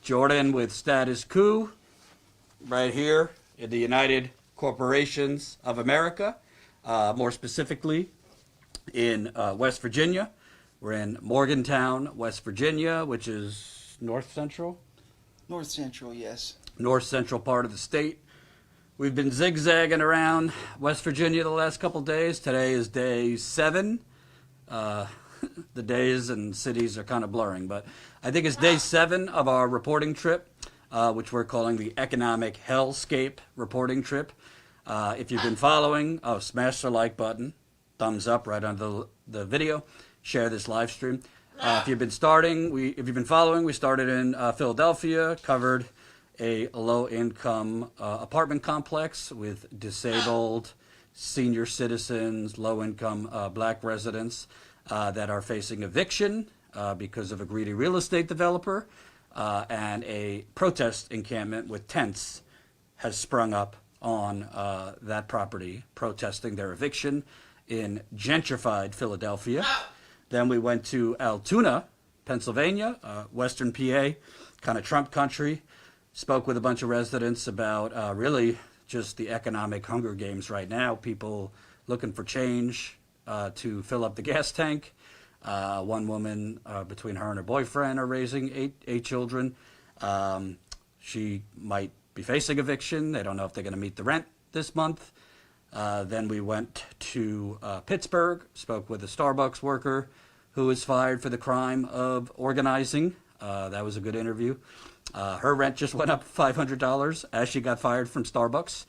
Jordan with Status Coup, right here in the United Corporations of America, more specifically in West Virginia. We're in Morgantown, West Virginia, which is north central? North Central, yes. North central part of the state. We've been zigzagging around West Virginia the last couple days. Today is day 7. The days and cities are kind of blurring, but I think it's day 7 of our reporting trip, which we're calling the Economic Hellscape reporting trip. If you've been following, smash the like button, thumbs up right under the video, share this live stream. If you've been following, we started in Philadelphia, covered a low-income apartment complex with disabled senior citizens, low-income black residents that are facing eviction because of a greedy real estate developer, and a protest encampment with tents has sprung up on that property, protesting their eviction in gentrified Philadelphia. Then we went to Altoona, Pennsylvania, Western PA, kind of Trump country. Spoke with a bunch of residents about really just the economic Hunger Games right now. People looking for change to fill up the gas tank. One woman, between her and her boyfriend, are raising eight children. She might be facing eviction. They don't know if they're going to meet the rent this month. Then we went to Pittsburgh, spoke with a Starbucks worker who was fired for the crime of organizing. That was a good interview. Her rent just went up $500 as she got fired from Starbucks.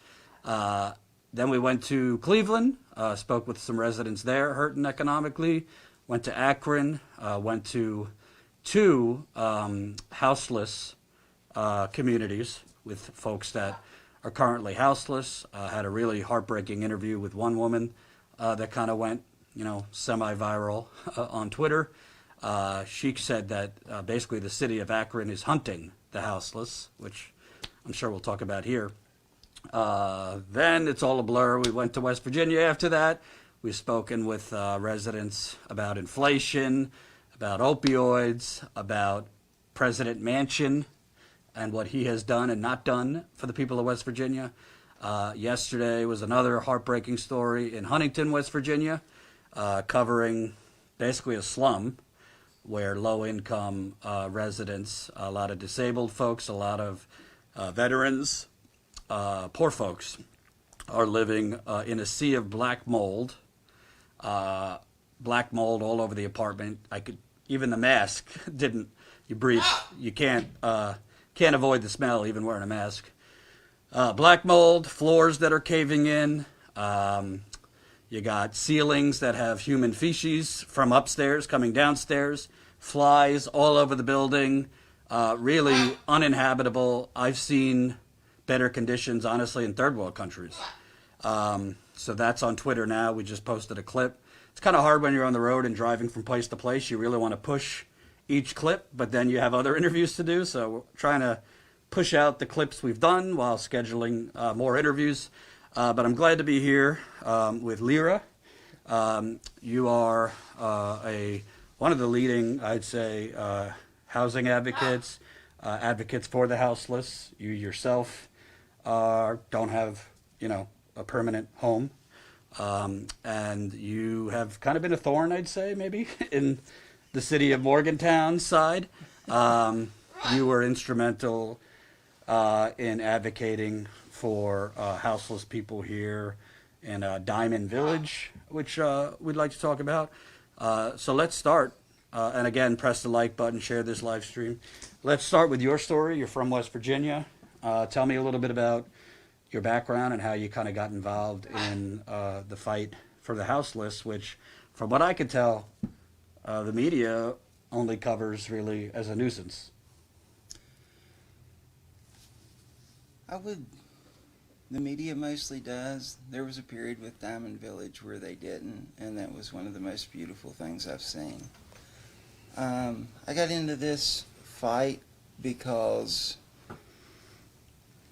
Then we went to Cleveland, spoke with some residents there hurting economically. Went to Akron, went to 2 houseless communities with folks that are currently houseless. Had a really heartbreaking interview with one woman that kind of went, semi-viral on Twitter. She said that basically the city of Akron is hunting the houseless, which I'm sure we'll talk about here. Then it's all a blur. We went to West Virginia after that. We've spoken with residents about inflation, about opioids, about President Manchin and what he has done and not done for the people of West Virginia. Yesterday was another heartbreaking story in Huntington, West Virginia, covering basically a slum where low-income residents, a lot of disabled folks, a lot of veterans, poor folks, are living in a sea of black mold. Black mold all over the apartment. Even the mask didn't. You breathe. You can't avoid the smell even wearing a mask. Black mold, floors that are caving in. You got ceilings that have human feces from upstairs coming downstairs. Flies all over the building. Really uninhabitable. I've seen better conditions, honestly, in third world countries. So that's on Twitter now. We just posted a clip. It's kind of hard when you're on the road and driving from place to place. You really want to push each clip, but then you have other interviews to do. So we're trying to push out the clips we've done while scheduling more interviews. But I'm glad to be here with Lira. You are one of the leading, I'd say, housing advocates, advocates for the houseless. You yourself don't have, a permanent home. And you have kind of been a thorn, I'd say, maybe, in the city of Morgantown side. You were instrumental in advocating for houseless people here in Diamond Village, which we'd like to talk about. So let's start. And again, press the like button, share this live stream. Let's start with your story. You're from West Virginia. Tell me a little bit about your background and how you kind of got involved in the fight for the houseless, which, from what I could tell, the media only covers really as a nuisance. The media mostly does. There was a period with Diamond Village where they didn't, and that was one of the most beautiful things I've seen. I got into this fight because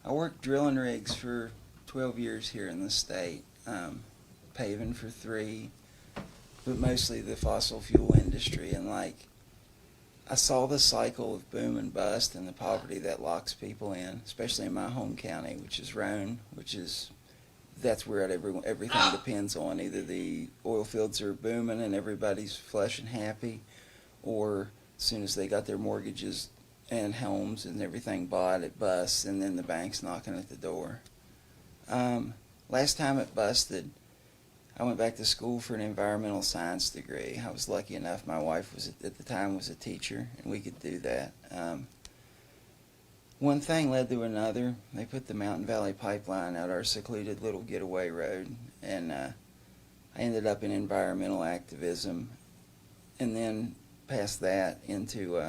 I worked drilling rigs for 12 years here in the state, paving for 3, but mostly the fossil fuel industry. And I saw the cycle of boom and bust and the poverty that locks people in, especially in my home county, which is Roane, that's where everything depends on. Either the oil fields are booming and everybody's flush and happy, or as soon as they got their mortgages and homes and everything bought, it busts, and then the bank's knocking at the door. Last time it busted, I went back to school for an environmental science degree. I was lucky enough, my wife was at the time was a teacher, and we could do that. One thing led to another. They put the Mountain Valley Pipeline out our secluded little getaway road, and I ended up in environmental activism, and then past that into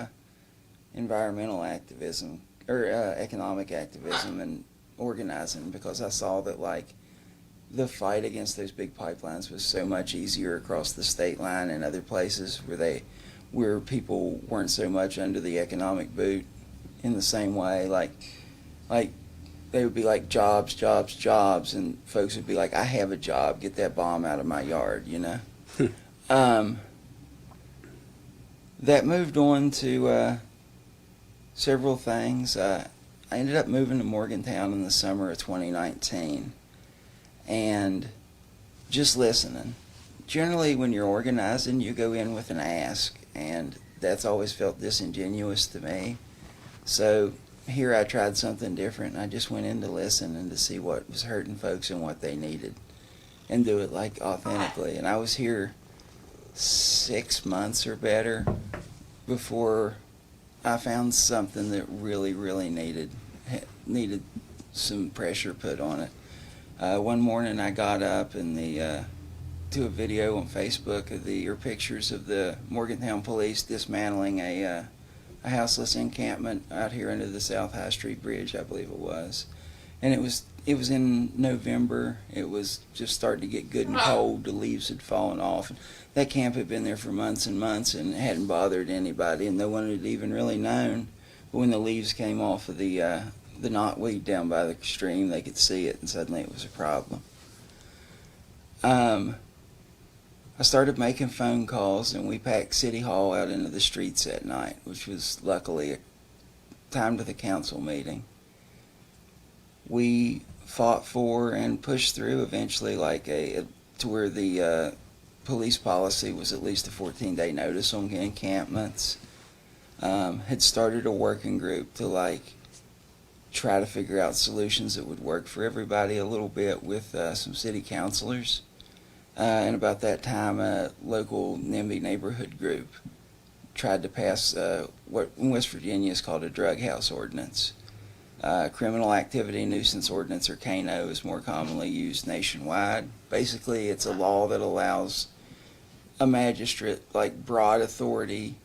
environmental activism, or economic activism and organizing, because I saw that, like, the fight against those big pipelines was so much easier across the state line and other places where people weren't so much under the economic boot in the same way. Like they would be like jobs, jobs, jobs, and folks would be like, I have a job, get that bomb out of my yard, you know. That moved on to several things. I ended up moving to Morgantown in the summer of 2019. And just listening. Generally, when you're organizing, you go in with an ask, and that's always felt disingenuous to me. So here I tried something different, and I just went in to listen and to see what was hurting folks and what they needed, and do it like authentically. And I was here 6 months or better before I found something that really, really needed some pressure put on it. One morning I got up and to a video on Facebook of pictures of the Morgantown police dismantling a houseless encampment out here under the South High Street Bridge, I believe it was. And it was in November. It was just starting to get good and cold. The leaves had fallen off. That camp had been there for months and months and hadn't bothered anybody, and no one had even really known. But when the leaves came off of the knotweed down by the stream, they could see it, and suddenly it was a problem. I started making phone calls, and we packed City Hall out into the streets that night, which was luckily a time to the council meeting. We fought for and pushed through eventually, to where the police policy was at least a 14-day notice on encampments. Had started a working group to try to figure out solutions that would work for everybody a little bit with some city councilors. And about that time, a local NIMBY neighborhood group tried to pass what in West Virginia is called a drug house ordinance. Criminal activity nuisance ordinance, or KANO, is more commonly used nationwide. Basically, it's a law that allows a magistrate broad authority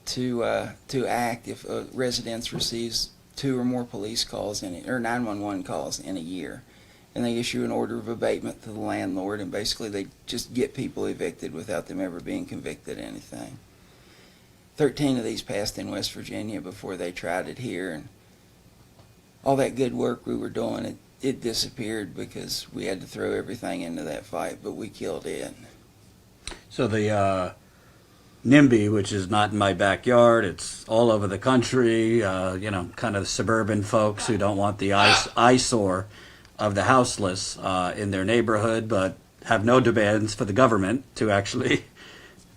to act if a residence receives 2 or more police calls or 911 calls in a year, and they issue an order of abatement to the landlord, and basically they just get people evicted without them ever being convicted of anything. 13 of these passed in West Virginia before they tried it here, and all that good work we were doing, it disappeared because we had to throw everything into that fight, but we killed it. So the NIMBY, which is not in my backyard, it's all over the country, kind of suburban folks who don't want the eyesore of the houseless in their neighborhood, but have no demands for the government to actually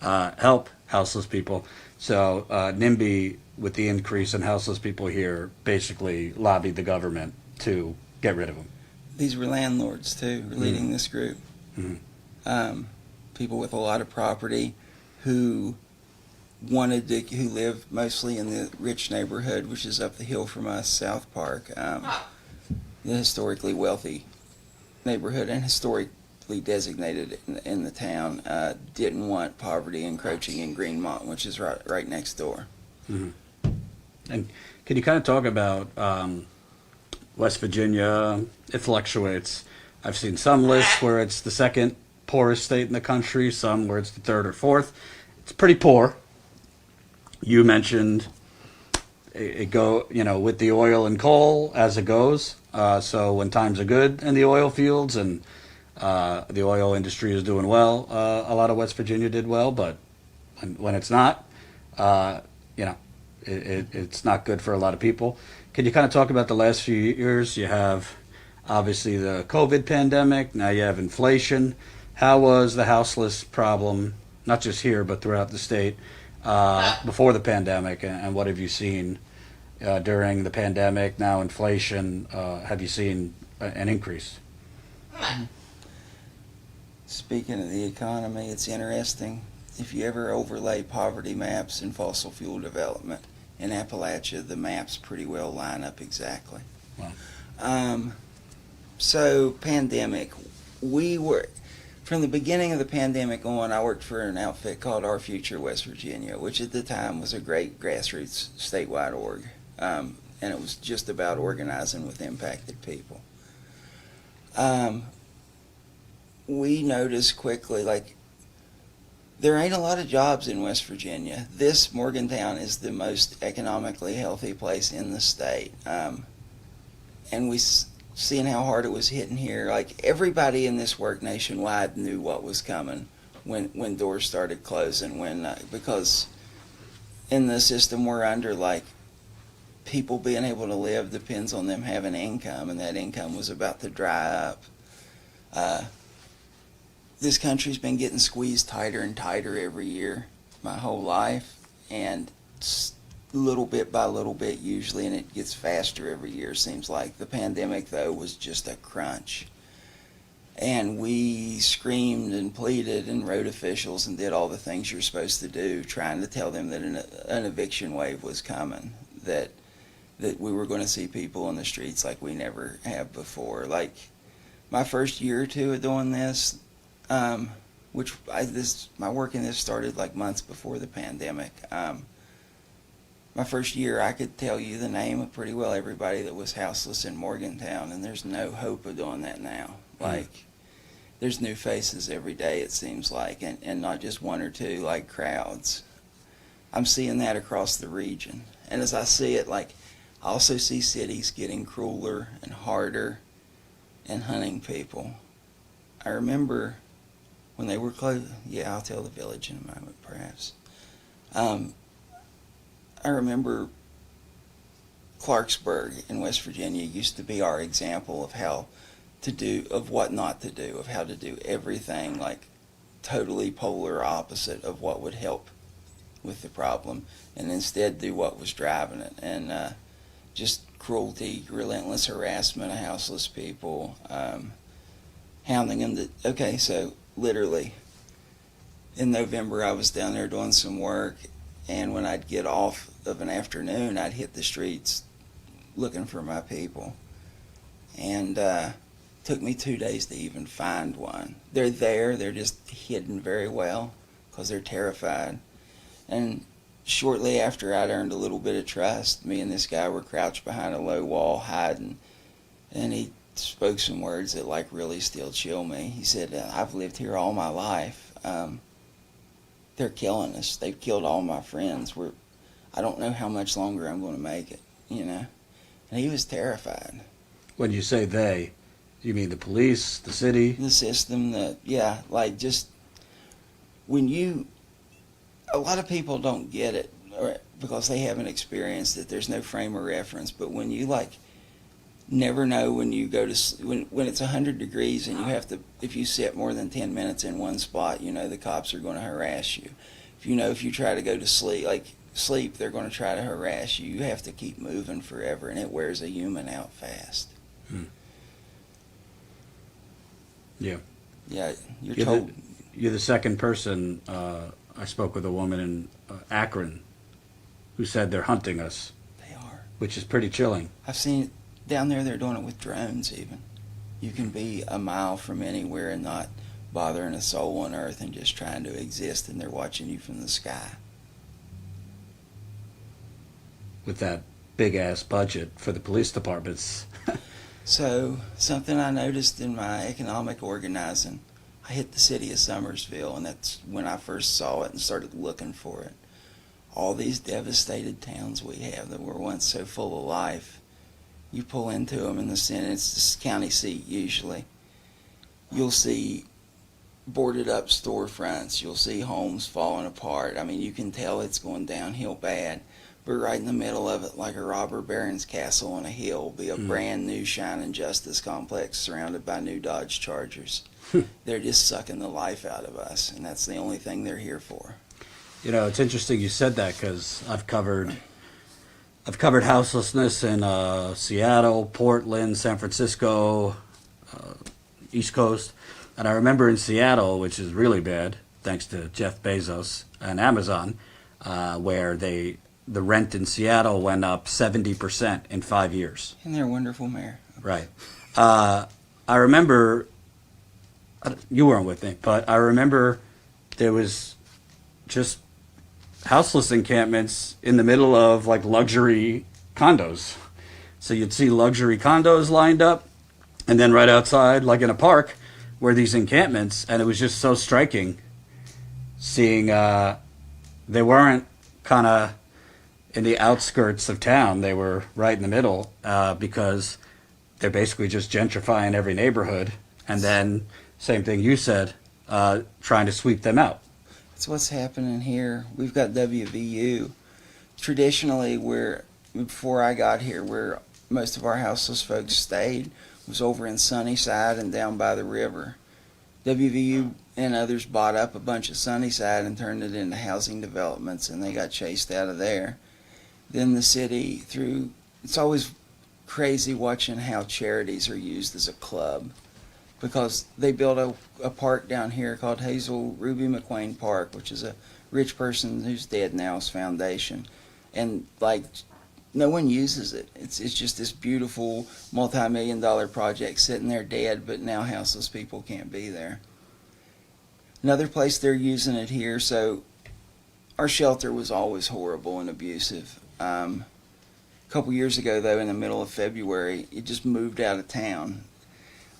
help houseless people. So NIMBY, with the increase in houseless people here, basically lobbied the government to get rid of them. These were landlords, too, leading this group. Mm-hmm. People with a lot of property who lived mostly in the rich neighborhood, which is up the hill from us, South Park, the historically wealthy neighborhood and historically designated in the town, didn't want poverty encroaching in Greenmont, which is right next door. Mm-hmm. And can you kind of talk about West Virginia? It fluctuates. I've seen some lists where it's the second poorest state in the country, some where it's the third or fourth. It's pretty poor. You mentioned it with the oil and coal as it goes. So when times are good in the oil fields and the oil industry is doing well, a lot of West Virginia did well. But when it's not, It's not good for a lot of people. Can you kind of talk about the last few years? You have obviously the COVID pandemic, now you have inflation. How was the houseless problem, not just here, but throughout the state, before the pandemic, and what have you seen during the pandemic, now inflation? Have you seen an increase? Speaking of the economy, it's interesting. If you ever overlay poverty maps and fossil fuel development in Appalachia, the maps pretty well line up exactly. Wow. So, pandemic. From the beginning of the pandemic on, I worked for an outfit called Our Future West Virginia, which at the time was a great grassroots statewide org. And it was just about organizing with impacted people. We noticed quickly, there ain't a lot of jobs in West Virginia. This Morgantown is the most economically healthy place in the state. And we seeing how hard it was hitting here. Everybody in this work nationwide knew what was coming when doors started closing. Because in the system we're under, people being able to live depends on them having income, and that income was about to dry up. This country's been getting squeezed tighter and tighter every year my whole life, and little bit by little bit usually, and it gets faster every year, seems like. The pandemic, though, was just a crunch. And we screamed and pleaded and wrote officials and did all the things you're supposed to do, trying to tell them that an eviction wave was coming, that we were going to see people on the streets like we never have before. My first year or two of doing this, my work in this started months before the pandemic. My first year, I could tell you the name of pretty well everybody that was houseless in Morgantown, and there's no hope of doing that now. There's new faces every day, it seems like, and not just one or two, crowds. I'm seeing that across the region. And as I see it, I also see cities getting crueler and harder and hunting people. I remember when they were closed. Yeah, I'll tell the village in a moment, perhaps. I remember Clarksburg in West Virginia used to be our example of what not to do, of how to do everything totally polar opposite of what would help with the problem, and instead do what was driving it. And just cruelty, relentless harassment of houseless people, hounding them okay, so literally in November I was down there doing some work, and when I'd get off of an afternoon, I'd hit the streets looking for my people. And took me 2 days to even find one. They're there, they're just hidden very well because they're terrified. And shortly after I'd earned a little bit of trust, me and this guy were crouched behind a low wall hiding, and he spoke some words that really still chill me. He said, I've lived here all my life. They're killing us. They've killed all my friends. I don't know how much longer I'm going to make it, And he was terrified. When you say they, you mean the police, the city? The system, just when a lot of people don't get it because they haven't experienced it. There's no frame of reference. But when you never know when you go to when it's 100 degrees and you have to, if you sit more than 10 minutes in one spot, the cops are going to harass you. If you try to go to sleep, they're going to try to harass you. You have to keep moving forever, and it wears a human out fast. Yeah. Yeah, you're told. You're the second person. I spoke with a woman in Akron who said they're hunting us. They are. Which is pretty chilling. I've seen it down there. They're doing it with drones even. You can be a mile from anywhere and not bothering a soul on earth and just trying to exist, and they're watching you from the sky. With that big-ass budget for the police departments. So, something I noticed in my economic organizing, I hit the city of Summersville, and that's when I first saw it and started looking for it. All these devastated towns we have that were once so full of life, you pull into them in the center, it's the county seat usually. You'll see boarded up storefronts, you'll see homes falling apart. I mean, you can tell it's going downhill bad. but right in the middle of it, like a robber baron's castle on a hill, will be a brand new shining justice complex surrounded by new Dodge Chargers. They're just sucking the life out of us, and that's the only thing they're here for. You know, it's interesting you said that because I've covered houselessness in Seattle, Portland, San Francisco, East Coast, and I remember in Seattle, which is really bad, thanks to Jeff Bezos and Amazon, where the rent in Seattle went up 70% in 5 years. And they're a wonderful mayor. Right. I remember, you weren't with me, but I remember there was just houseless encampments in the middle of like luxury condos. So you'd see luxury condos lined up, and then right outside, like in a park, were these encampments, and it was just so striking seeing they weren't kind of in the outskirts of town. They were right in the middle because they're basically just gentrifying every neighborhood, and then same thing you said, trying to sweep them out. That's what's happening here. We've got WVU. Traditionally, before I got here, where most of our houseless folks stayed was over in Sunnyside and down by the river. WVU and others bought up a bunch of Sunnyside and turned it into housing developments, and they got chased out of there. Then the city, it's always crazy watching how charities are used as a club, because they built a park down here called Hazel Ruby McQueen Park, which is a rich person who's dead now's foundation, and like no one uses it. It's just this beautiful multi-million-dollar project sitting there dead, but now houseless people can't be there. Another place they're using it here, so our shelter was always horrible and abusive. A couple years ago, though, in the middle of February, it just moved out of town.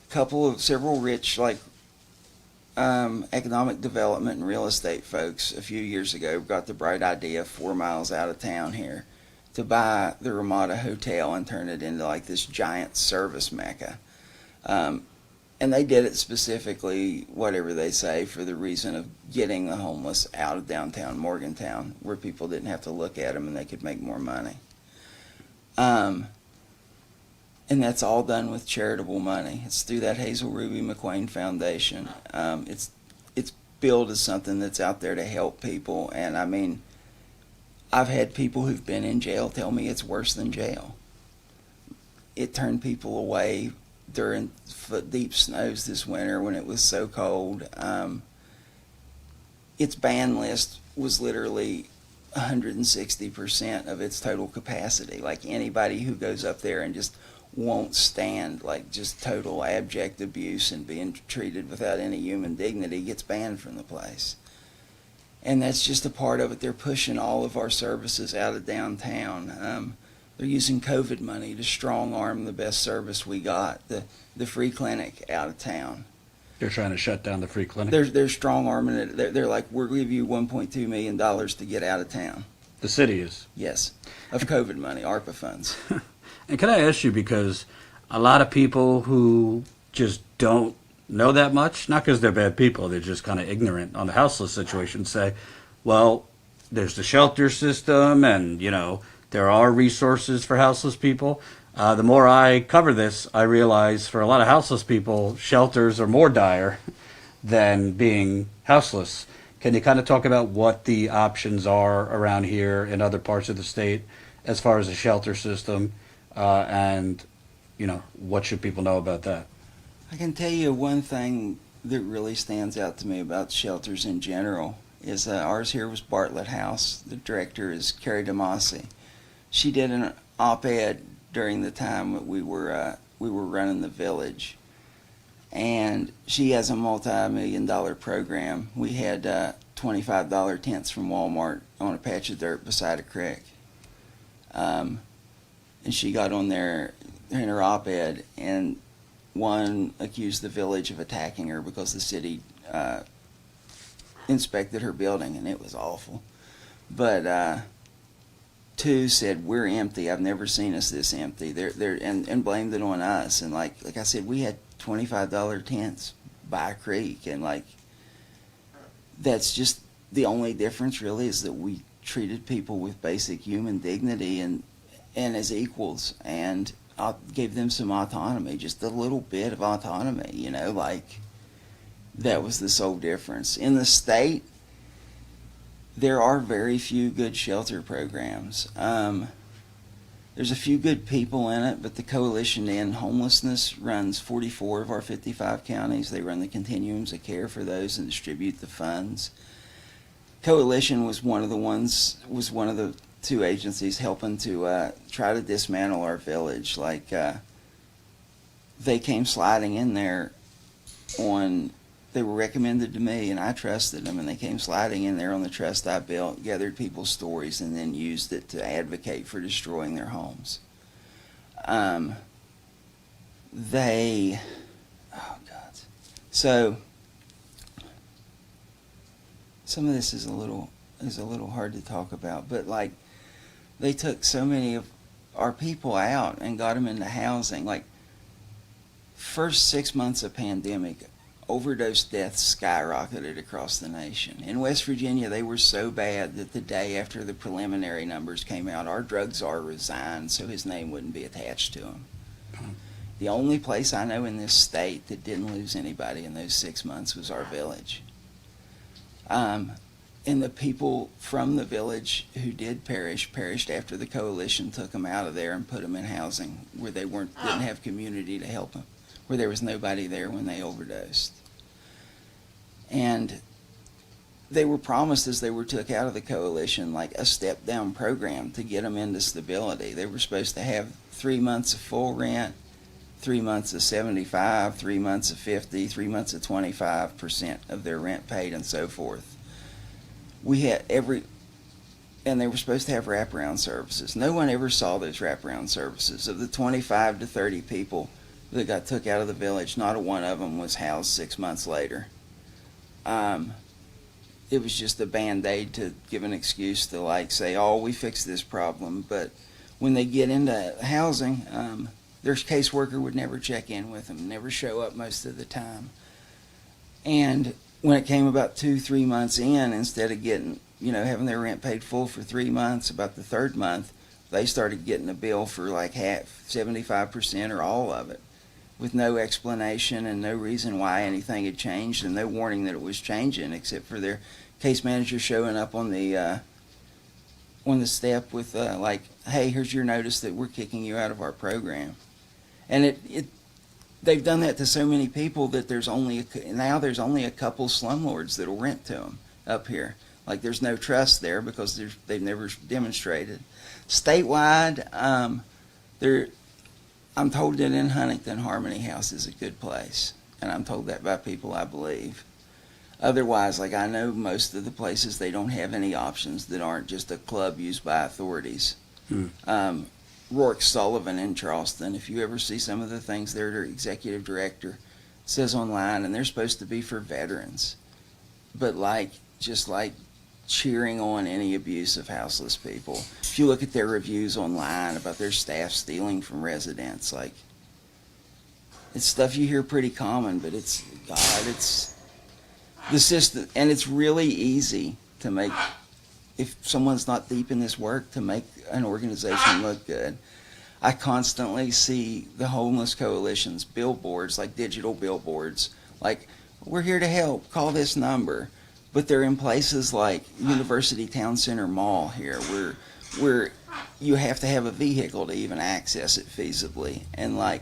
Several rich, economic development and real estate folks a few years ago got the bright idea 4 miles out of town here to buy the Ramada Hotel and turn it into like this giant service mecca. And they did it specifically, whatever they say, for the reason of getting the homeless out of downtown Morgantown, where people didn't have to look at them and they could make more money. And that's all done with charitable money. It's through that Hazel Ruby McQueen Foundation. It's billed as something that's out there to help people. And I mean, I've had people who've been in jail tell me it's worse than jail. It turned people away during foot-deep snows this winter when it was so cold. Its ban list was literally 160% of its total capacity. Like anybody who goes up there and just won't stand like just total abject abuse and being treated without any human dignity gets banned from the place. And that's just a part of it. They're pushing all of our services out of downtown. They're using COVID money to strong-arm the best service we got, the free clinic out of town. They're trying to shut down the free clinic? They're strong-arming it. They're like, we'll give you $1.2 million to get out of town. The city is? Yes, of COVID money, ARPA funds. And can I ask you, because a lot of people who just don't know that much, not because they're bad people, they're just kind of ignorant on the houseless situation, say, well, there's the shelter system and, you know, there are resources for houseless people. The more I cover this, I realize for a lot of houseless people, shelters are more dire than being houseless. Can you kind of talk about what the options are around here in other parts of the state as far as the shelter system, and, you know, what should people know about that? I can tell you one thing that really stands out to me about shelters in general is ours here was Bartlett House. The director is Carrie DeMasi. She did an op-ed during the time that we were running the village, and she has a multi-million-dollar program. We had $25 tents from Walmart on a patch of dirt beside a creek, and she got on there in her op-ed, and one accused the village of attacking her because the city inspected her building, and it was awful. But two said, we're empty. I've never seen us this empty. And blamed it on us. And like I said, we had $25 tents by a creek, and like that's just the only difference really is that we treated people with basic human dignity and as equals, and gave them some autonomy, just a little bit of autonomy, you know, like that was the sole difference. In the state, there are very few good shelter programs. There's a few good people in it, but the Coalition to End Homelessness runs 44 of our 55 counties. They run the continuums of care for those and distribute the funds. Coalition was one of the two agencies helping to try to dismantle our village. Like, they came sliding in there they were recommended to me, and I trusted them, and they came sliding in there on the trust I built, gathered people's stories, and then used it to advocate for destroying their homes. Oh God. So, some of this is a little hard to talk about, but like, they took so many of our people out and got them into housing. Like, first 6 months of pandemic, overdose deaths skyrocketed across the nation. In West Virginia, they were so bad that the day after the preliminary numbers came out, our drug czar resigned so his name wouldn't be attached to him. The only place I know in this state that didn't lose anybody in those 6 months was our village. And the people from the village who did perished after the coalition took them out of there and put them in housing where they didn't have community to help them, where there was nobody there when they overdosed. And they were promised, as they were took out of the coalition, like a step-down program to get them into stability. They were supposed to have 3 months of full rent, 3 months of 75, 3 months of 50, 3 months of 25% of their rent paid, and so forth. And they were supposed to have wraparound services. No one ever saw those wraparound services. Of the 25 to 30 people that got took out of the village, not a one of them was housed 6 months later. It was just a Band-Aid to give an excuse to like say, oh, we fixed this problem. But when they get into housing, their caseworker would never check in with them, never show up most of the time. And when it came about 2-3 months in, instead of getting, having their rent paid full for 3 months, about the third month, they started getting a bill for like half, 75% or all of it, with no explanation and no reason why anything had changed and no warning that it was changing, except for their case manager showing up on the step with like, hey, here's your notice that we're kicking you out of our program. And they've done that to so many people that there's only a couple slumlords that'll rent to them up here. Like, there's no trust there because they've never demonstrated. Statewide, I'm told that in Huntington, Harmony House is a good place, and I'm told that by people I believe. Otherwise, like, I know most of the places, they don't have any options that aren't just a club used by authorities. Rourke Sullivan in Charleston, if you ever see some of the things their executive director says online, and they're supposed to be for veterans, but just cheering on any abuse of houseless people. If you look at their reviews online about their staff stealing from residents, like, it's stuff you hear pretty common, but it's the system, and it's really easy to make, if someone's not deep in this work, to make an organization look good. I constantly see the homeless coalition's billboards, like digital billboards, like, we're here to help, call this number. But they're in places like University Town Center Mall here, where you have to have a vehicle to even access it feasibly. And like,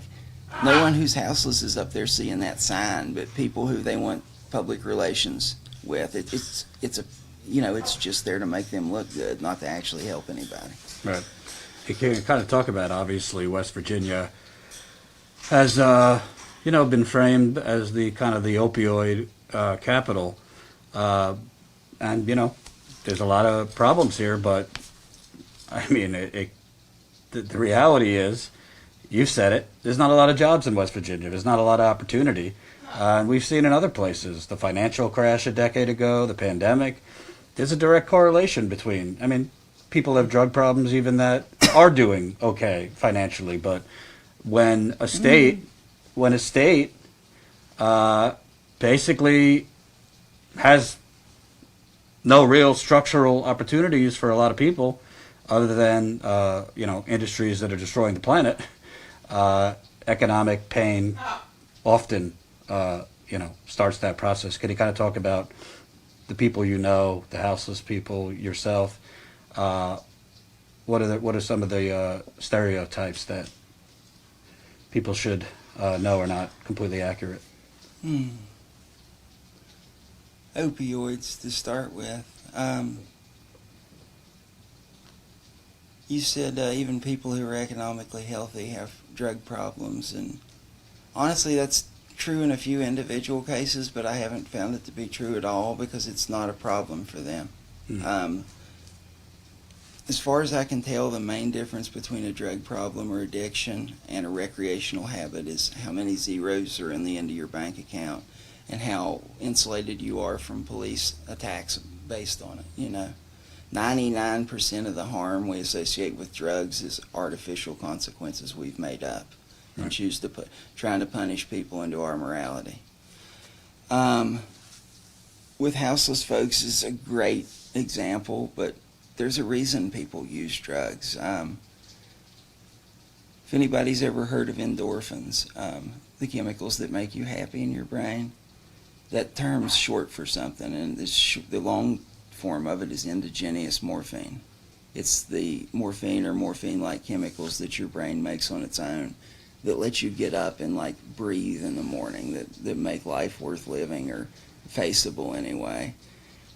no one who's houseless is up there seeing that sign, but people who they want public relations with. It's just there to make them look good, not to actually help anybody. Right. You can kind of talk about, obviously, West Virginia has, been framed as the kind of the opioid capital. And, there's a lot of problems here, but, I mean, the reality is, you said it, there's not a lot of jobs in West Virginia. There's not a lot of opportunity. And we've seen in other places, the financial crash a decade ago, the pandemic. There's a direct correlation between, people have drug problems even that are doing okay financially, but when a state basically has no real structural opportunities for a lot of people other than, industries that are destroying the planet. Economic pain often, starts that process. Can you kind of talk about the people you know, the houseless people, yourself? What are some of the stereotypes that people should know are not completely accurate? Opioids to start with. You said even people who are economically healthy have drug problems, and honestly that's true in a few individual cases, but I haven't found it to be true at all because it's not a problem for them. As far as I can tell, the main difference between a drug problem or addiction and a recreational habit is how many zeros are in the end of your bank account and how insulated you are from police attacks based on it. 99% of the harm we associate with drugs is artificial consequences we've made up and choose to trying to punish people into our morality. With houseless folks is a great example, but there's a reason people use drugs. If anybody's ever heard of endorphins, the chemicals that make you happy in your brain, that term's short for something, and the long form of it is endogenous morphine. It's the morphine or morphine-like chemicals that your brain makes on its own that let you get up and breathe in the morning, that make life worth living or faceable anyway.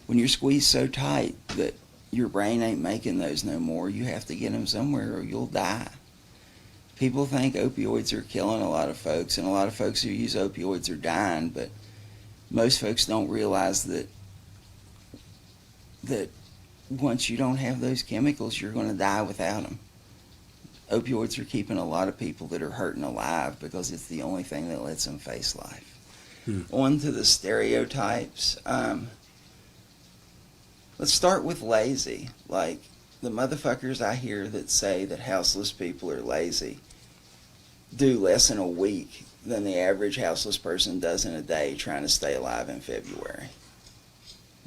When you're squeezed so tight that your brain ain't making those no more, you have to get them somewhere or you'll die. People think opioids are killing a lot of folks, and a lot of folks who use opioids are dying, but most folks don't realize that once you don't have those chemicals, you're going to die without them. Opioids are keeping a lot of people that are hurting alive because it's the only thing that lets them face life. On to the stereotypes. Let's start with lazy. Like, the motherfuckers I hear that say that houseless people are lazy do less in a week than the average houseless person does in a day trying to stay alive in February.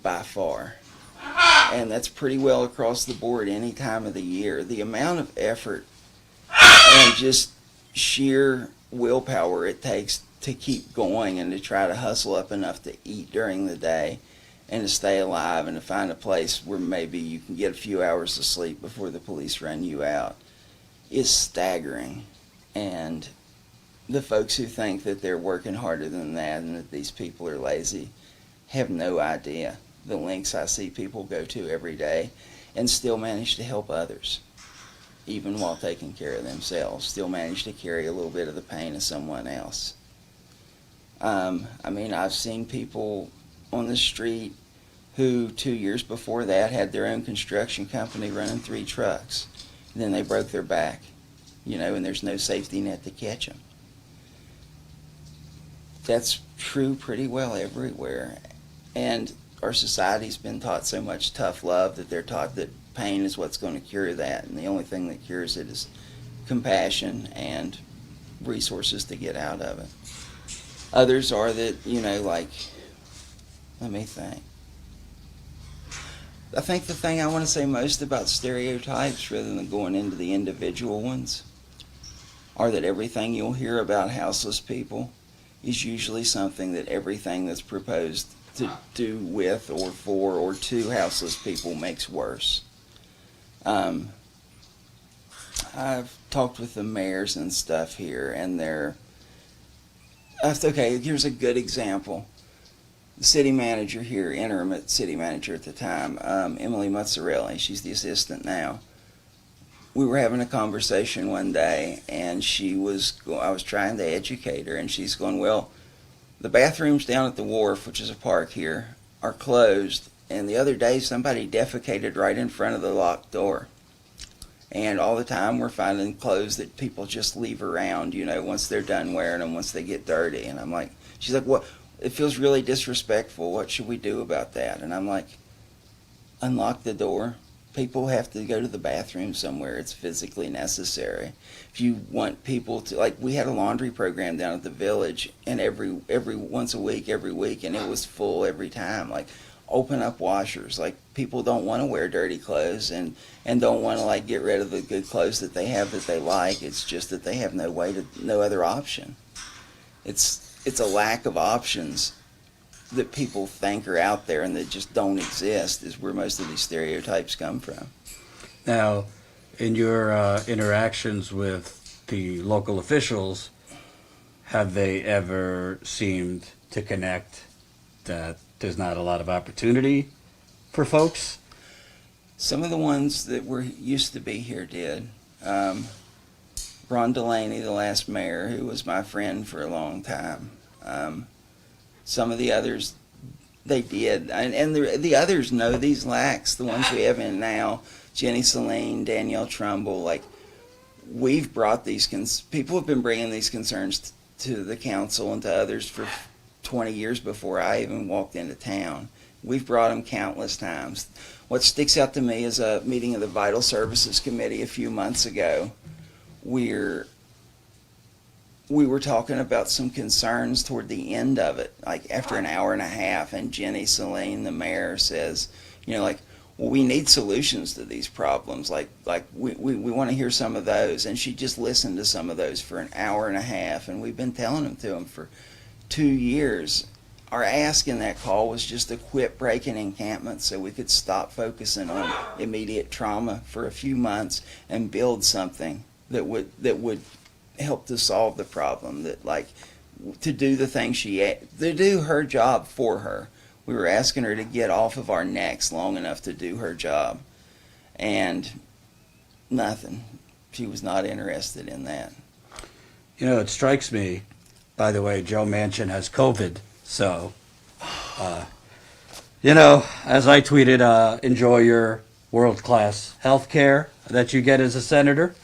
By far. And that's pretty well across the board any time of the year. The amount of effort and just sheer willpower it takes to keep going and to try to hustle up enough to eat during the day and to stay alive and to find a place where maybe you can get a few hours of sleep before the police run you out is staggering. And the folks who think that they're working harder than that and that these people are lazy have no idea the lengths I see people go to every day and still manage to help others, even while taking care of themselves, still manage to carry a little bit of the pain of someone else. I've seen people on the street who 2 years before that had their own construction company running 3 trucks. And then they broke their back, and there's no safety net to catch them. That's true pretty well everywhere. And our society's been taught so much tough love that they're taught that pain is what's going to cure that. And the only thing that cures it is compassion and resources to get out of it. Others are that, let me think. I think the thing I want to say most about stereotypes, rather than going into the individual ones, are that everything you'll hear about houseless people is usually something that everything that's proposed to do with or for or to houseless people makes worse. I've talked with the mayors and stuff here, and here's a good example. The city manager here, interim city manager at the time, Emily Mozzarella, she's the assistant now. We were having a conversation one day, and I was trying to educate her, and she's going, well, the bathrooms down at the wharf, which is a park here, are closed, and the other day somebody defecated right in front of the locked door. And all the time we're finding clothes that people just leave around, once they're done wearing them, once they get dirty. And I'm like, she's like, what? It feels really disrespectful. What should we do about that? And I'm like, unlock the door. People have to go to the bathroom somewhere. It's physically necessary. If you want people to, we had a laundry program down at the village, and every once a week, every week, and it was full every time. open up washers. Like, people don't want to wear dirty clothes and don't want to, like, get rid of the good clothes that they have that they like. It's just that they have no other option. It's a lack of options that people think are out there and that just don't exist is where most of these stereotypes come from. Now, in your interactions with the local officials, have they ever seemed to connect that there's not a lot of opportunity for folks? Some of the ones that used to be here did. Ron Delaney, the last mayor, who was my friend for a long time. Some of the others, they did. And the others know these lacks, the ones we have in now, Jenny Saline, Danielle Trumbull, like, we've brought these, people have been bringing these concerns to the council and to others for 20 years before I even walked into town. We've brought them countless times. What sticks out to me is a meeting of the Vital Services Committee a few months ago. We were talking about some concerns toward the end of it, like after an hour and a half, and Jenny Saline, the mayor, says, you know, like, well, we need solutions to these problems. Like we want to hear some of those. And she just listened to some of those for an hour and a half, and we've been telling them to them for 2 years. Our ask in that call was just to quit breaking encampments so we could stop focusing on immediate trauma for a few months and build something that would help to solve the problem, that, like, to do the thing to do her job for her. We were asking her to get off of our necks long enough to do her job, and nothing. She was not interested in that. You know, it strikes me, by the way, Joe Manchin has COVID, so, you know, as I tweeted, enjoy your world-class health care that you get as a senator,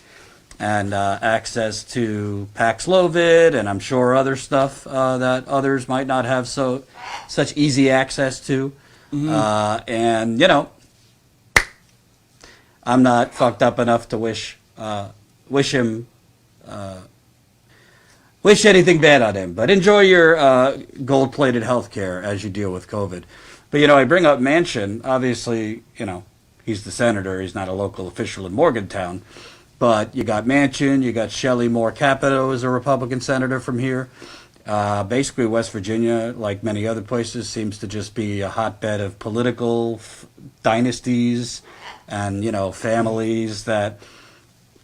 and access to Paxlovid, and I'm sure other stuff that others might not have such easy access to. Mm-hmm. And, you know, I'm not fucked up enough to wish him wish anything bad on him, but enjoy your gold-plated health care as you deal with COVID. But, you know, I bring up Manchin. Obviously, you know, he's the senator. He's not a local official in Morgantown. But you got Manchin, you got Shelley Moore Capito as a Republican senator from here. Basically, West Virginia, like many other places, seems to just be a hotbed of political dynasties and, you know, families that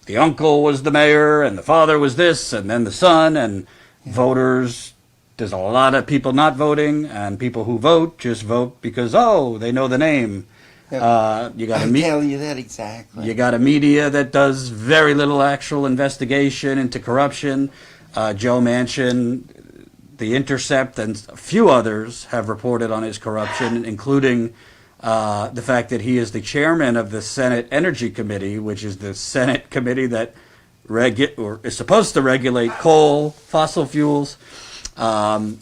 the uncle was the mayor and the father was this and then the son, and voters. There's a lot of people not voting, and people who vote just vote because, oh, they know the name. You got tell you that exactly. You got a media that does very little actual investigation into corruption. Joe Manchin, The Intercept, and a few others have reported on his corruption, including the fact that he is the chairman of the Senate Energy Committee, which is the Senate committee that is supposed to regulate coal, fossil fuels, deal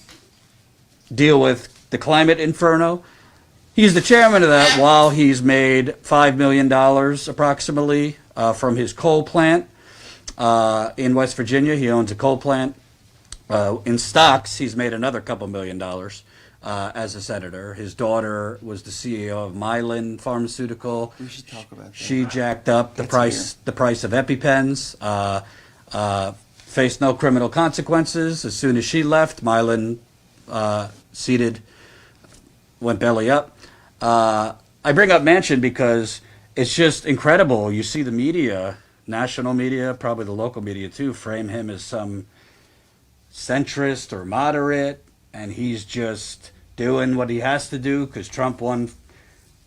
with the climate inferno. He's the chairman of that while he's made $5 million approximately from his coal plant in West Virginia. He owns a coal plant. In stocks, he's made another couple $1 million as a senator. His daughter was the CEO of Mylan Pharmaceutical. We should talk about that. She jacked up the price of EpiPens. Faced no criminal consequences. As soon as she left, Mylan went belly up. I bring up Manchin because it's just incredible. You see the media, national media, probably the local media too, frame him as some centrist or moderate, and he's just doing what he has to do because Trump won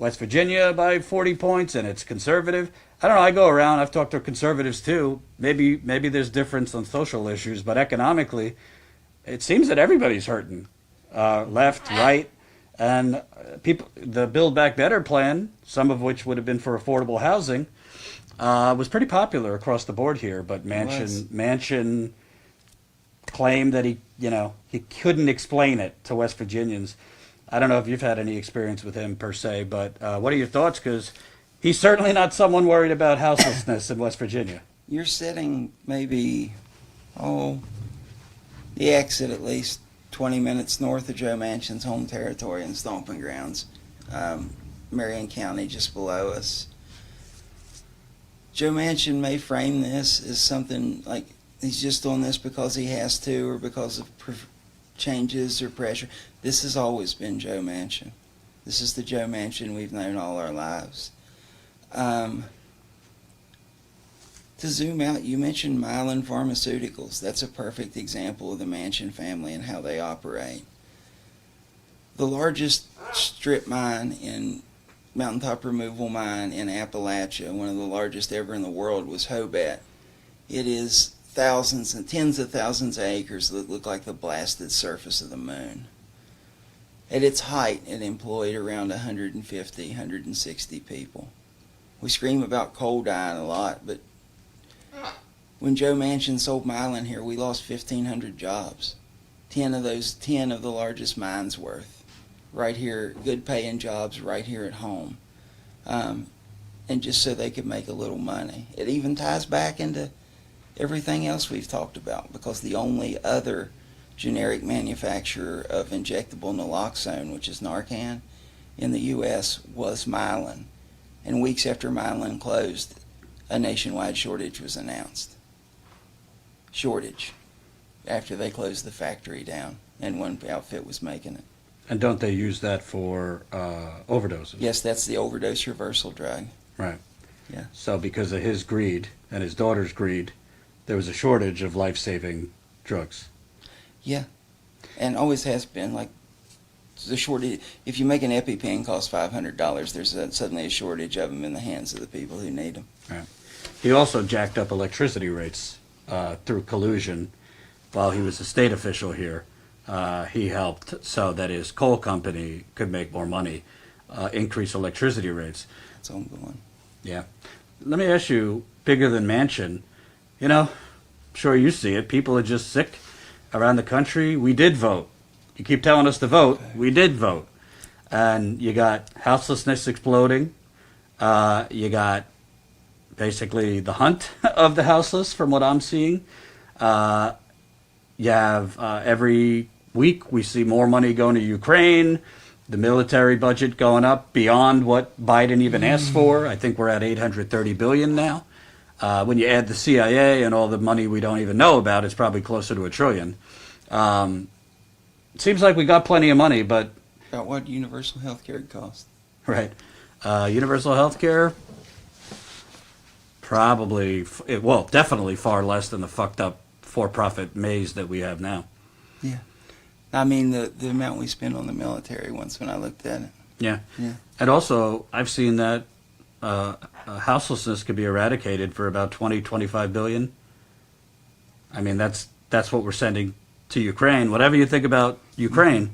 West Virginia by 40 points and it's conservative. I don't know, I go around, I've talked to conservatives too. Maybe there's difference on social issues, but economically, it seems that everybody's hurting. Left, right. And the Build Back Better plan, some of which would have been for affordable housing, was pretty popular across the board here. But Manchin claimed that he couldn't explain it to West Virginians. I don't know if you've had any experience with him per se, but what are your thoughts? Because he's certainly not someone worried about houselessness in West Virginia. You're sitting maybe, the exit at least 20 minutes north of Joe Manchin's home territory and stomping grounds Marion County, just below us. Joe Manchin may frame this as something like he's just doing this because he has to or because of changes or pressure. This has always been Joe Manchin. This is the Joe Manchin we've known all our lives. To zoom out, you mentioned Mylan Pharmaceuticals. That's a perfect example of the Manchin family and how they operate. The largest strip mine in mountaintop removal mine in Appalachia, one of the largest ever in the world, was Hobet. It is thousands and tens of thousands of acres that look like the blasted surface of the moon. At its height, it employed around 150, 160 people. We scream about coal dying a lot, but when Joe Manchin sold Mylan here, we lost 1,500 jobs. 10 of the largest mines worth. Right here, good paying jobs right here at home. And just so they could make a little money. It even ties back into everything else we've talked about, because the only other generic manufacturer of injectable naloxone, which is Narcan, in the U.S. was Mylan. And weeks after Mylan closed, a nationwide shortage was announced. Shortage. After they closed the factory down, and one outfit was making it. And don't they use that for overdoses? Yes, that's the overdose reversal drug. Right. Yeah. So because of his greed and his daughter's greed, there was a shortage of life-saving drugs. Yeah. And always has been. Like, the shortage, if you make an EpiPen cost $500, there's suddenly a shortage of them in the hands of the people who need them. Right. He also jacked up electricity rates through collusion while he was a state official here. He helped so that his coal company could make more money, increase electricity rates. That's ongoing. Yeah. Let me ask you, bigger than Manchin, you know, I'm sure you see it. People are just sick around the country. We did vote. You keep telling us to vote. We did vote. And you got houselessness exploding. You got basically the hunt of the houseless, from what I'm seeing. You have every week we see more money going to Ukraine, the military budget going up beyond what Biden even asked for. I think we're at $830 billion now. When you add the CIA and all the money we don't even know about, it's probably closer to $1 trillion. It seems like we got plenty of money, but... About what universal health care costs. Right. Universal health care, probably, well, definitely far less than the fucked up for-profit maze that we have now. Yeah. I mean, the amount we spend on the military once when I looked at it. Yeah. Yeah. And also, I've seen that houselessness could be eradicated for about 25 billion. I mean, that's what we're sending to Ukraine, whatever you think about Ukraine.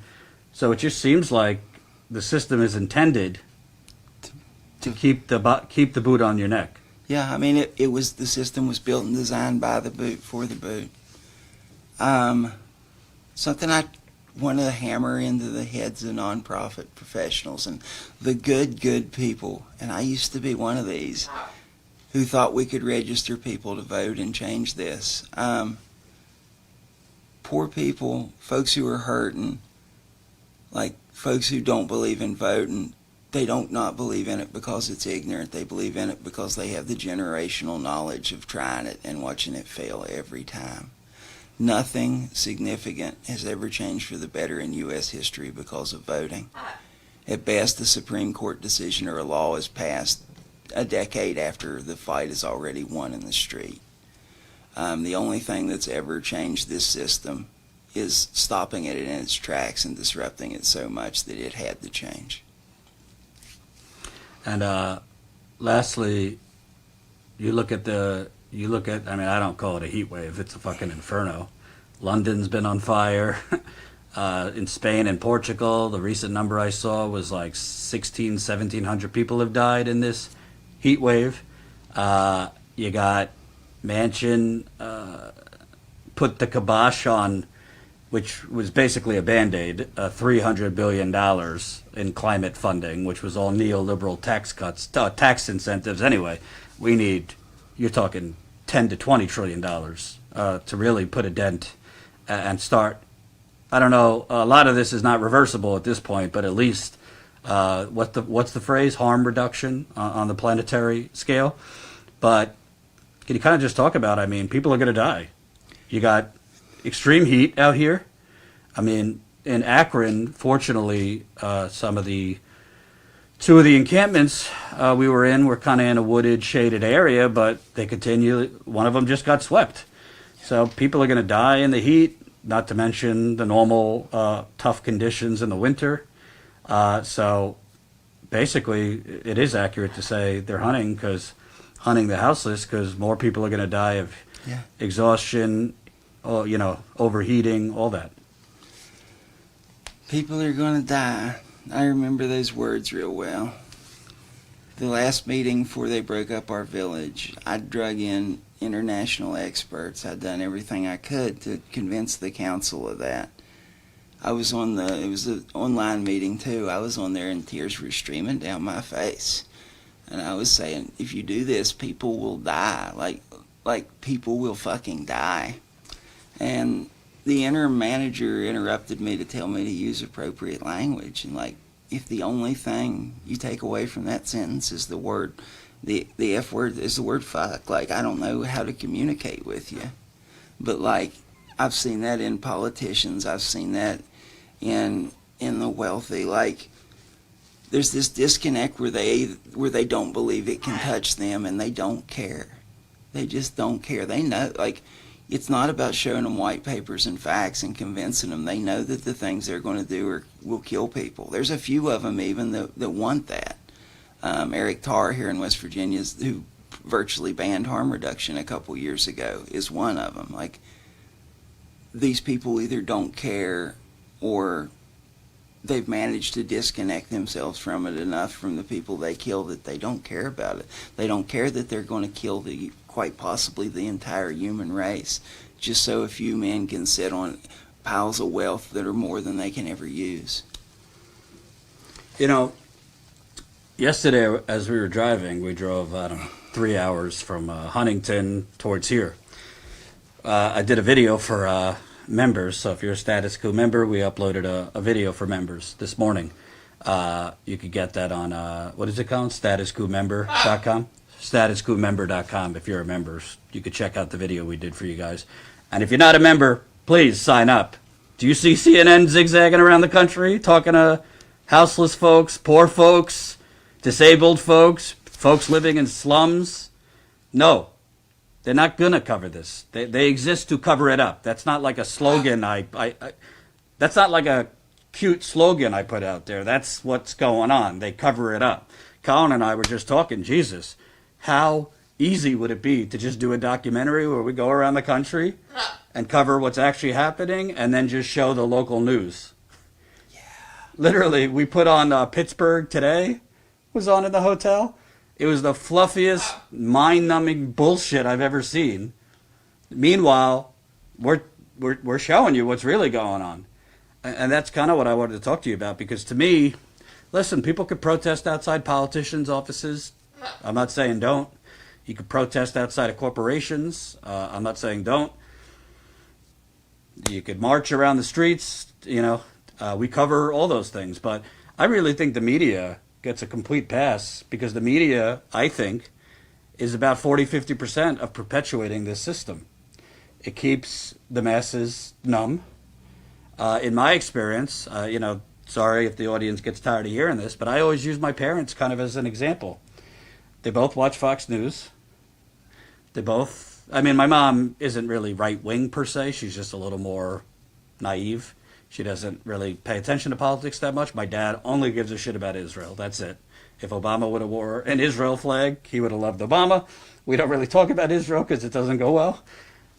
So it just seems like the system is intended to keep the boot on your neck. Yeah, I mean, it was, the system was built and designed by the boot, for the boot. Something I want to hammer into the heads of nonprofit professionals and the good people, and I used to be one of these, who thought we could register people to vote and change this. Poor people, folks who are hurting, like folks who don't believe in voting, they don't not believe in it because it's ignorant. They believe in it because they have the generational knowledge of trying it and watching it fail every time. Nothing significant has ever changed for the better in U.S. history because of voting. At best, a Supreme Court decision or a law is passed a decade after the fight is already won in the street. The only thing that's ever changed this system is stopping it in its tracks and disrupting it so much that it had to change. And lastly, you look at, I mean, I don't call it a heat wave, it's a fucking inferno. London's been on fire. In Spain and Portugal, the recent number I saw was like 1,700 people have died in this heat wave. You got Manchin put the kibosh on, which was basically a Band-Aid, $300 billion in climate funding, which was all neoliberal tax cuts, tax incentives. Anyway, we need, you're talking 10 to 20 trillion dollars to really put a dent and start. I don't know, a lot of this is not reversible at this point, but at least what's the phrase? Harm reduction on the planetary scale. But can you kind of just talk about, I mean, people are going to die. You got extreme heat out here. I mean, in Akron, fortunately, two of the encampments we were in were kind of in a wooded, shaded area, but one of them just got swept. So people are going to die in the heat, not to mention the normal tough conditions in the winter. So basically, it is accurate to say they're hunting the houseless because more people are going to die of exhaustion, overheating, all that. People are going to die. I remember those words real well. The last meeting before they broke up our village, I drug in international experts. I'd done everything I could to convince the council of that. It was an online meeting too. I was on there and tears were streaming down my face. And I was saying, if you do this, people will die. Like people will fucking die. And the interim manager interrupted me to tell me to use appropriate language. And if the only thing you take away from that sentence is the F word is the word fuck, I don't know how to communicate with you. But I've seen that in politicians. I've seen that in the wealthy. There's this disconnect where they don't believe it can touch them, and they don't care. They just don't care. They know, it's not about showing them white papers and facts and convincing them. They know that the things they're going to do will kill people. There's a few of them even that want that. Eric Tarr here in West Virginia, who virtually banned harm reduction a couple years ago, is one of them. These people either don't care or they've managed to disconnect themselves from it enough from the people they kill that they don't care about it. They don't care that they're going to kill quite possibly the entire human race just so a few men can sit on piles of wealth that are more than they can ever use. Yesterday as we were driving, we drove, 3 hours from Huntington towards here. I did a video for members, so if you're a Status Coup member, we uploaded a video for members this morning. You could get that on, what is it called? StatusCoupMember.com. StatusCoupMember.com. If you're a member, you could check out the video we did for you guys. And if you're not a member, please sign up. Do you see CNN zigzagging around the country, talking to houseless folks, poor folks, disabled folks, folks living in slums? No. They're not going to cover this. They exist to cover it up. That's not like a slogan that's not like a cute slogan I put out there. That's what's going on. They cover it up. Colin and I were just talking, Jesus, how easy would it be to just do a documentary where we go around the country and cover what's actually happening and then just show the local news? Yeah. Literally, we put on Pittsburgh Today, was on in the hotel. It was the fluffiest, mind-numbing bullshit I've ever seen. Meanwhile, we're showing you what's really going on. And that's kind of what I wanted to talk to you about, because to me, listen, people could protest outside politicians' offices. I'm not saying don't. You could protest outside of corporations. I'm not saying don't. You could march around the streets. We cover all those things. But I really think the media gets a complete pass, because the media, I think, is about 40-50% of perpetuating this system. It keeps the masses numb. In my experience, sorry if the audience gets tired of hearing this, but I always use my parents kind of as an example. They both watch Fox News. My mom isn't really right-wing per se. She's just a little more naive. She doesn't really pay attention to politics that much. My dad only gives a shit about Israel. That's it. If Obama would have wore an Israel flag, he would have loved Obama. We don't really talk about Israel because it doesn't go well.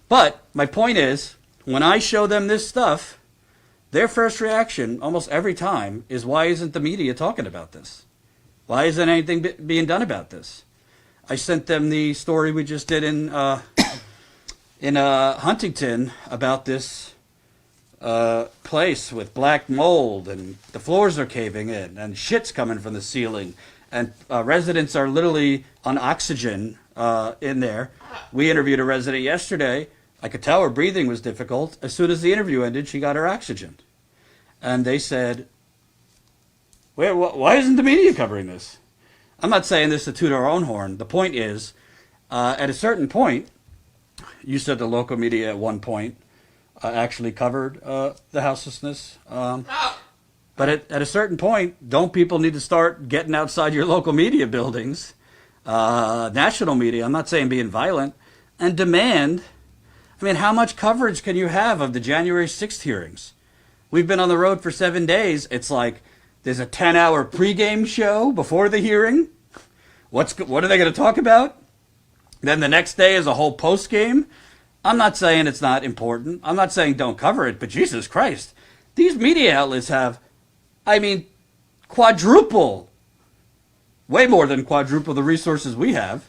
But my point is, when I show them this stuff, their first reaction almost every time is, why isn't the media talking about this? Why isn't anything being done about this? I sent them the story we just did in Huntington about this place with black mold, and the floors are caving in, and shit's coming from the ceiling, and residents are literally on oxygen in there. We interviewed a resident yesterday. I could tell her breathing was difficult. As soon as the interview ended, she got her oxygen. And they said, Why isn't the media covering this? I'm not saying this to toot our own horn. The point is, at a certain point, you said the local media at one point actually covered the houselessness. But at a certain point, don't people need to start getting outside your local media buildings, national media, I'm not saying being violent, and demand, I mean, how much coverage can you have of the January 6th hearings? We've been on the road for 7 days. It's like there's a 10-hour pregame show before the hearing. What are they going to talk about? Then the next day is a whole postgame. I'm not saying it's not important. I'm not saying don't cover it, but Jesus Christ, these media outlets have, I mean, quadruple, way more than quadruple the resources we have.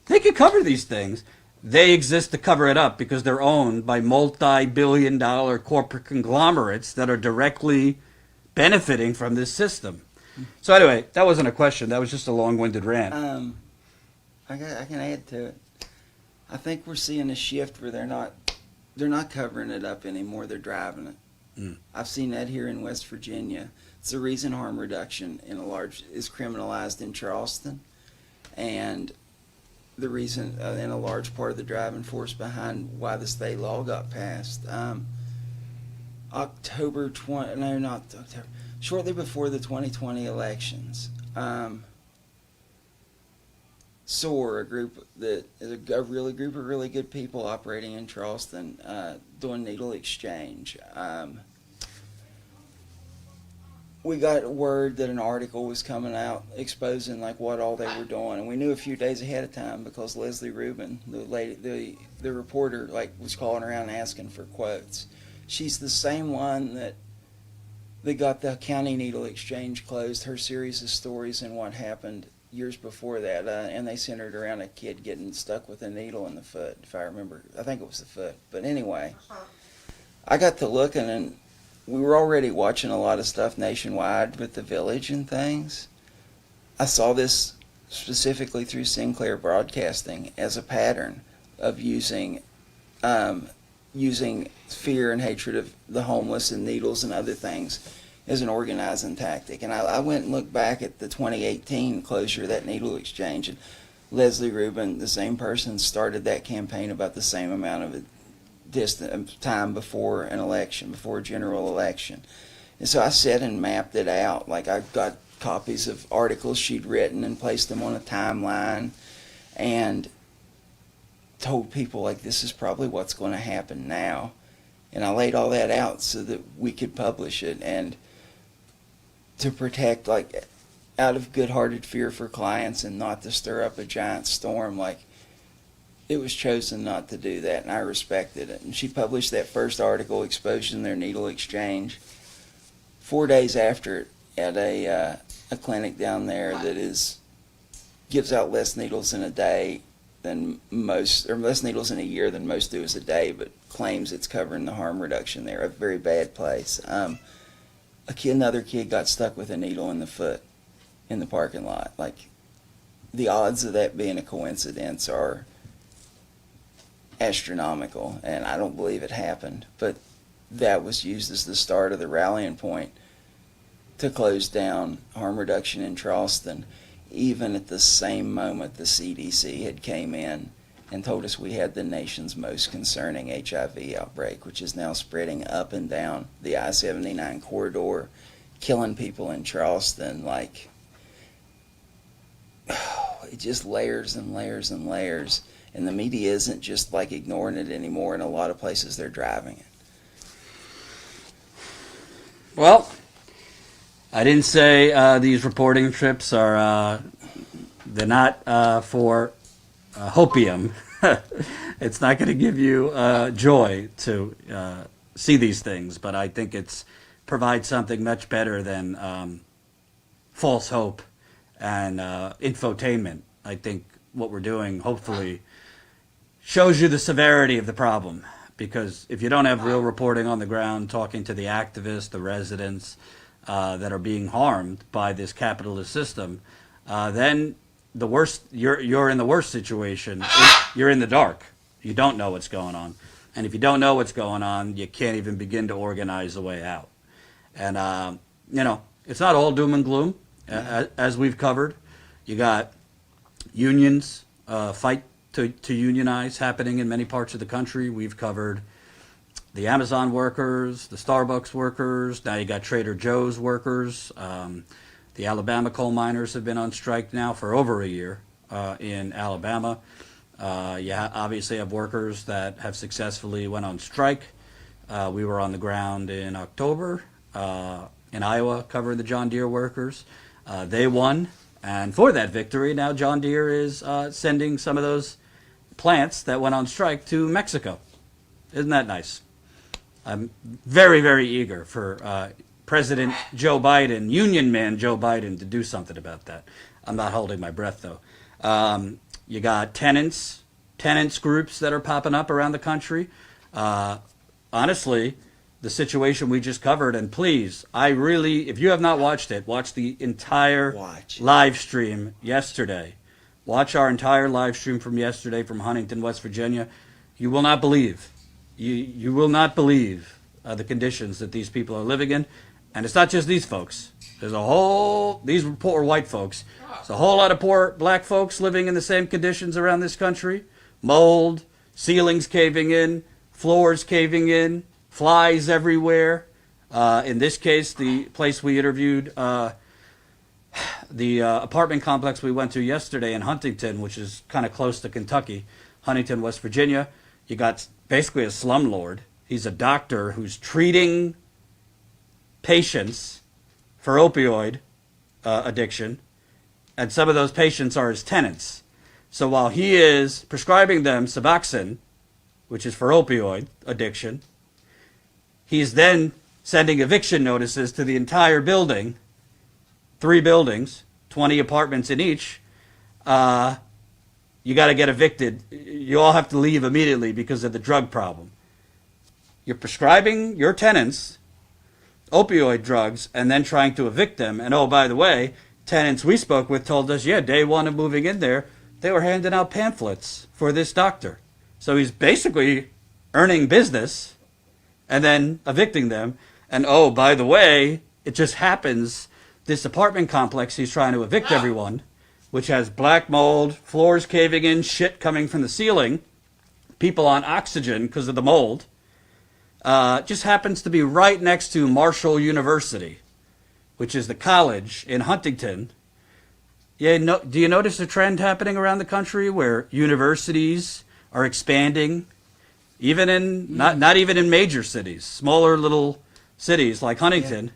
They could cover these things. They exist to cover it up because they're owned by multi-billion-dollar corporate conglomerates that are directly benefiting from this system. So anyway, that wasn't a question. That was just a long-winded rant. I can add to it. I think we're seeing a shift where they're not covering it up anymore. They're driving it. I've seen that here in West Virginia. It's the reason harm reduction is criminalized in Charleston, and the reason and a large part of the driving force behind why the state law got passed. Shortly before the 2020 elections, SOAR, a group that is a group of really good people operating in Charleston, doing needle exchange. We got word that an article was coming out exposing like what all they were doing, and we knew a few days ahead of time because Leslie Rubin, the reporter, like was calling around asking for quotes. She's the same one that got the county needle exchange closed. Her series of stories and what happened years before that, and they centered around a kid getting stuck with a needle in the foot, if I remember. I think it was the foot. But anyway, I got to looking, and we were already watching a lot of stuff nationwide with the Village and things. I saw this specifically through Sinclair Broadcasting as a pattern of using fear and hatred of the homeless and needles and other things as an organizing tactic. And I went and looked back at the 2018 closure of that needle exchange, and Leslie Rubin, the same person, started that campaign about the same amount of time before an election, before a general election. And so I sat and mapped it out. Like, I got copies of articles she'd written and placed them on a timeline and told people, like, this is probably what's going to happen now. And I laid all that out so that we could publish it, and to protect, like, out of good-hearted fear for clients and not to stir up a giant storm. Like, it was chosen not to do that, and I respected it. And she published that first article exposing their needle exchange 4 days after it at a clinic down there that gives out less needles in a day than most, or less needles in a year than most do as a day, but claims it's covering the harm reduction there. A very bad place. Another kid got stuck with a needle in the foot in the parking lot. Like, the odds of that being a coincidence are astronomical, and I don't believe it happened. But that was used as the start of the rallying point to close down harm reduction in Charleston, even at the same moment the CDC had came in and told us we had the nation's most concerning HIV outbreak, which is now spreading up and down the I-79 corridor, killing people in Charleston. Like, it just layers and layers and layers. And the media isn't just like ignoring it anymore. In a lot of places, they're driving it. Well, I didn't say these reporting trips are, they're not for hopium. It's not going to give you joy to see these things, but I think it's provides something much better than false hope and infotainment. I think what we're doing, hopefully, shows you the severity of the problem, because if you don't have real reporting on the ground, talking to the activists, the residents that are being harmed by this capitalist system, then the worst, you're in the worst situation. You're in the dark. You don't know what's going on. And if you don't know what's going on, you can't even begin to organize a way out. And, it's not all doom and gloom, as we've covered. You got unions, fight to unionize happening in many parts of the country. We've covered the Amazon workers, the Starbucks workers. Now you got Trader Joe's workers. The Alabama coal miners have been on strike now for over a year in Alabama. You obviously have workers that have successfully went on strike. We were on the ground in October in Iowa covering the John Deere workers. They won, and for that victory, now John Deere is sending some of those plants that went on strike to Mexico. Isn't that nice? I'm very, very eager for President Joe Biden, Union Man Joe Biden, to do something about that. I'm not holding my breath, though. You got tenants groups that are popping up around the country. Honestly, the situation we just covered, and please, if you have not watched it, watch the entire live stream yesterday. Watch our entire live stream from yesterday from Huntington, West Virginia. You will not believe. You will not believe the conditions that these people are living in. And it's not just these folks. These are poor white folks. There's a whole lot of poor black folks living in the same conditions around this country. Mold, ceilings caving in, floors caving in, flies everywhere. In this case, the place we interviewed, the apartment complex we went to yesterday in Huntington, which is kind of close to Kentucky, Huntington, West Virginia, you got basically a slumlord. He's a doctor who's treating patients for opioid addiction, and some of those patients are his tenants. So while he is prescribing them Suboxone, which is for opioid addiction, he's then sending eviction notices to the entire building, 3 buildings, 20 apartments in each. You got to get evicted. You all have to leave immediately because of the drug problem. You're prescribing your tenants opioid drugs and then trying to evict them. And oh, by the way, tenants we spoke with told us, day one of moving in there, they were handing out pamphlets for this doctor. So he's basically earning business and then evicting them. And oh, by the way, it just happens, this apartment complex he's trying to evict everyone, which has black mold, floors caving in, shit coming from the ceiling, people on oxygen because of the mold, just happens to be right next to Marshall University, which is the college in Huntington. Do you notice a trend happening around the country where universities are expanding, even in not even in major cities, smaller little cities like Huntington,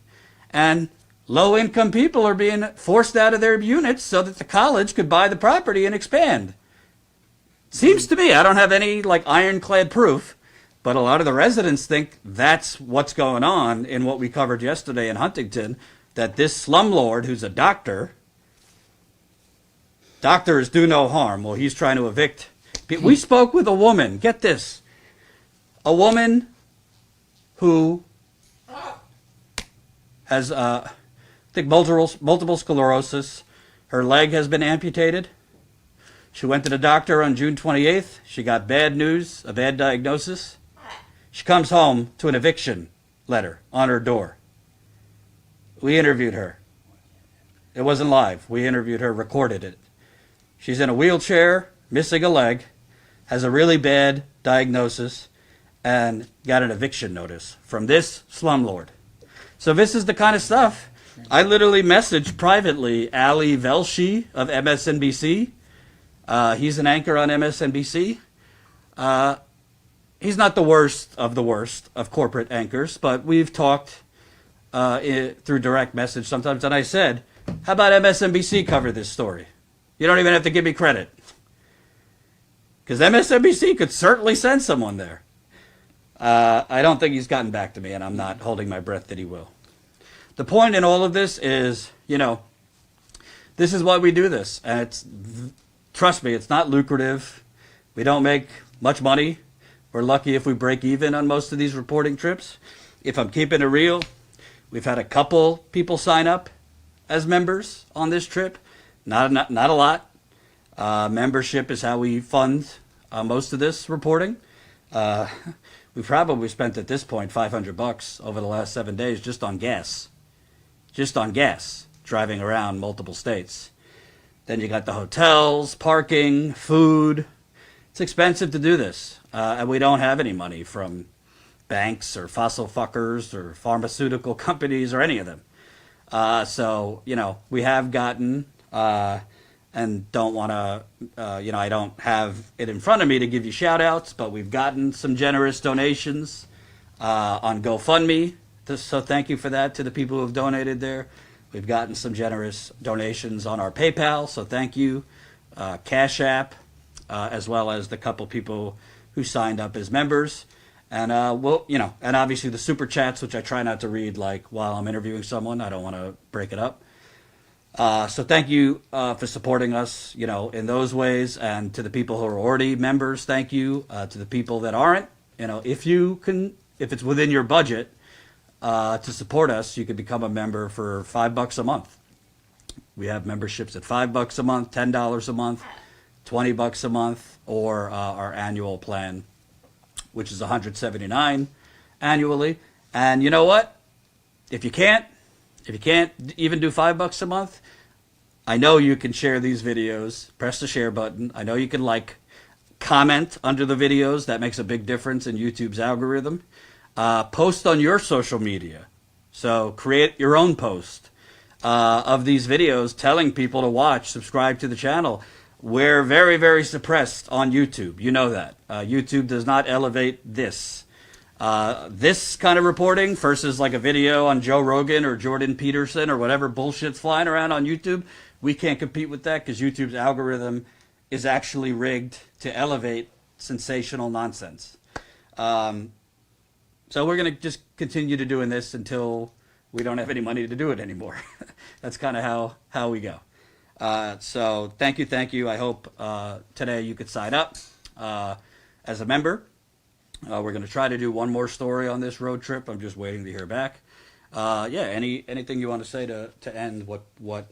and low-income people are being forced out of their units so that the college could buy the property and expand. Seems to me, I don't have any ironclad proof, but a lot of the residents think that's what's going on in what we covered yesterday in Huntington, that this slumlord who's a doctors do no harm. Well, he's trying to evict. We spoke with a woman, get this, a woman who has, I think, multiple sclerosis. Her leg has been amputated. She went to the doctor on June 28th. She got bad news, a bad diagnosis. She comes home to an eviction letter on her door. We interviewed her. It wasn't live. We interviewed her, recorded it. She's in a wheelchair, missing a leg, has a really bad diagnosis, and got an eviction notice from this slumlord. So this is the kind of stuff. I literally messaged privately Ali Velshi of MSNBC. He's an anchor on MSNBC. He's not the worst of corporate anchors, but we've talked through direct message sometimes, and I said, how about MSNBC cover this story? You don't even have to give me credit. Because MSNBC could certainly send someone there. I don't think he's gotten back to me, and I'm not holding my breath that he will. The point in all of this is, this is why we do this. And trust me, it's not lucrative. We don't make much money. We're lucky if we break even on most of these reporting trips. If I'm keeping it real, we've had a couple people sign up as members on this trip. Not a lot. Membership is how we fund most of this reporting. We probably spent at this point $500 over the last 7 days just on gas. just on gas, driving around multiple states. Then you got the hotels, parking, food. It's expensive to do this. And we don't have any money from banks or fossil fuckers or pharmaceutical companies or any of them. So, we have gotten, and don't want to, I don't have it in front of me to give you shout outs, but we've gotten some generous donations on GoFundMe. So thank you for that to the people who have donated there. We've gotten some generous donations on our PayPal, so thank you. CashApp, as well as the couple people who signed up as members. And and obviously the super chats, which I try not to read like while I'm interviewing someone. I don't want to break it up. So thank you for supporting us, in those ways. And to the people who are already members, thank you. To the people that aren't, if it's within your budget to support us, you could become a member for $5 a month. We have memberships at $5 a month, $10 a month, $20 a month, or our annual plan, which is $179 annually. And you know what? If you can't even do $5 a month, I know you can share these videos. Press the share button. I know you can comment under the videos. That makes a big difference in YouTube's algorithm. Post on your social media. So create your own post of these videos telling people to watch, subscribe to the channel. We're very, very suppressed on YouTube. You know that. YouTube does not elevate this. This kind of reporting versus like a video on Joe Rogan or Jordan Peterson or whatever bullshit's flying around on YouTube. We can't compete with that because YouTube's algorithm is actually rigged to elevate sensational nonsense. So we're going to just continue to doing this until we don't have any money to do it anymore. That's kind of how we go. So thank you. I hope today you could sign up as a member. We're going to try to do one more story on this road trip. I'm just waiting to hear back. Anything you want to say to end what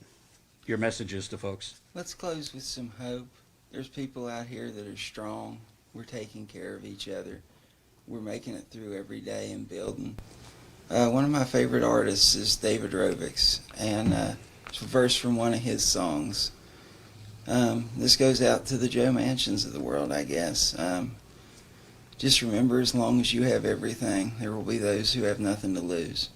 your message is to folks? Let's close with some hope. There's people out here that are strong. We're taking care of each other. We're making it through every day and building. One of my favorite artists is David Rovics, and it's a verse from one of his songs. This goes out to the Joe Manchins of the world, I guess. Just remember, as long as you have everything, there will be those who have nothing to lose.